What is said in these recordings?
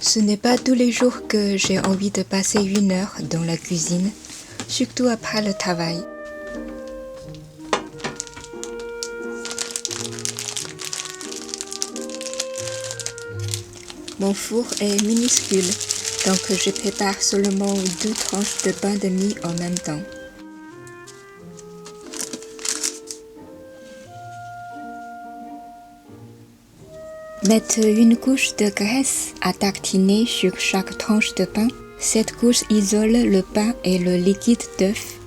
Ce n'est pas tous les jours que j'ai envie de passer 1 heure dans la cuisine, surtout après le travail. Mon four est minuscule, donc je prépare seulement 2 tranches de pain de mie en même temps. Mettre une couche de graisse à tartiner sur chaque tranche de pain. Cette couche isole le pain et le liquide d'œuf.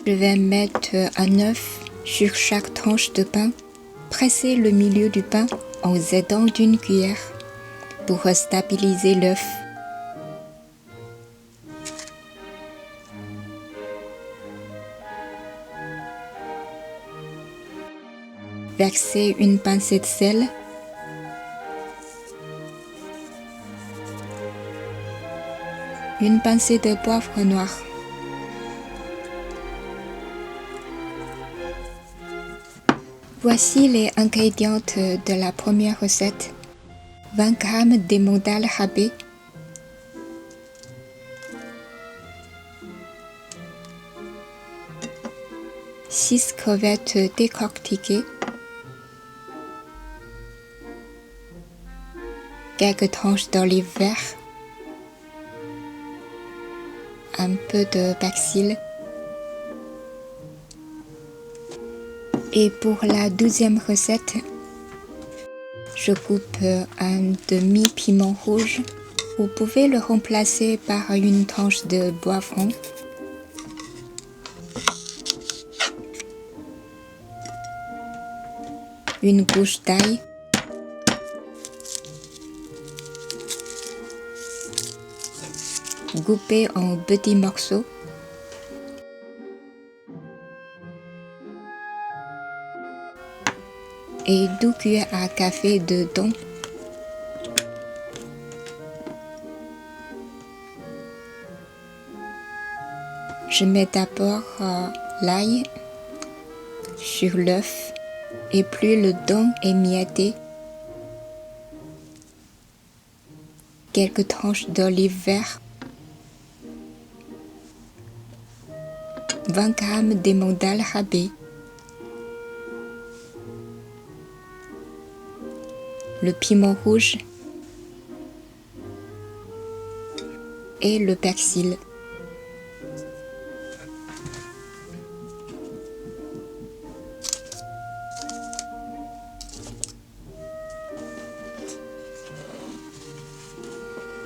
Je vais mettre un œuf sur chaque tranche de pain. Presser le milieu du pain en aidant d'une cuillère pour stabiliser l'œuf. Verser une pincée de sel. Une pincée de poivre noir. Voici les ingrédients de la première recette. 20 g d'emmental râpé, 6 crevettes décortiquées, quelques tranches d'olive vert, un peu de persil. Et pour la deuxième recette, je coupe un demi-piment rouge. Vous pouvez le remplacer par une tranche de poivron. Une gousse d'ail. Coupé en petits morceaux. Et 2 cuillères à café de thon. Je mets d'abord l'ail sur l'œuf et puis le thon émietté. Quelques tranches d'olive vert. 20 g d'emmental râpé. Le piment rouge et le persil.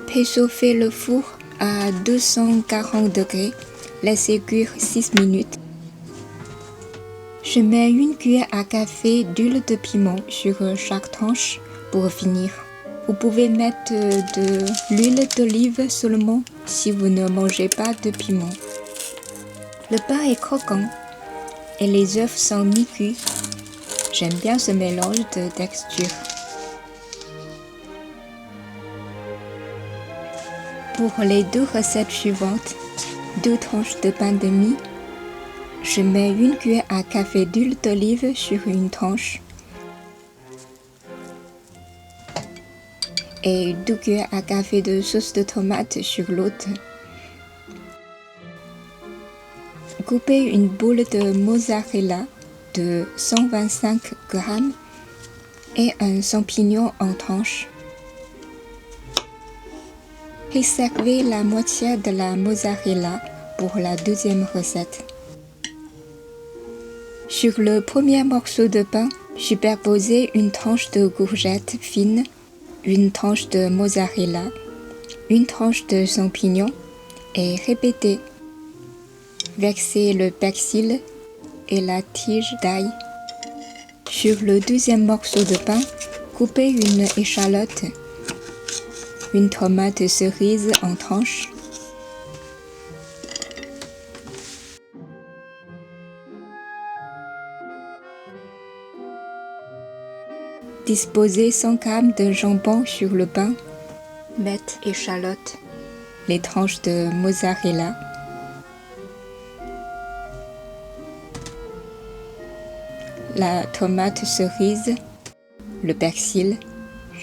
Préchauffez le four à 240 degrés. Laissez cuire 6 minutes. Je mets une cuillère à café d'huile de piment sur chaque tranche pour finir. Vous pouvez mettre de l'huile d'olive seulement si vous ne mangez pas de piment. Le pain est croquant et les œufs sont mi-cuits. J'aime bien ce mélange de texture. Pour les 2 recettes suivantes, 2 tranches de pain de mie. Je mets une cuillère à café d'huile d'olive sur une tranche et 2 cuillères à café de sauce de tomate sur l'autre. Coupez une boule de mozzarella de 125 g et un champignon en tranches. Réservez la moitié de la mozzarella pour la deuxième recette. Sur le premier morceau de pain, superposez une tranche de courgette fine, une tranche de mozzarella, une tranche de champignon et répétez. Versez le persil et la tige d'ail. Sur le deuxième morceau de pain, coupez une échalote, une tomate cerise en tranches. Disposez 100 g de jambon sur le pain. Mettez échalote, les tranches de mozzarella, la tomate cerise, le persil,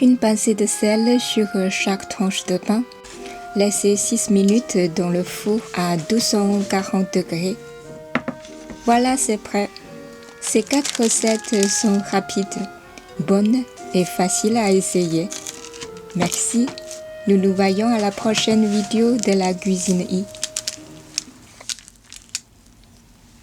Une pincée de sel sur chaque tranche de pain. Laissez 6 minutes dans le four à 240 degrés. Voilà, c'est prêt. Ces 4 recettes sont rapides, bonnes et faciles à essayer. Merci. Nous nous voyons à la prochaine vidéo de la cuisine I.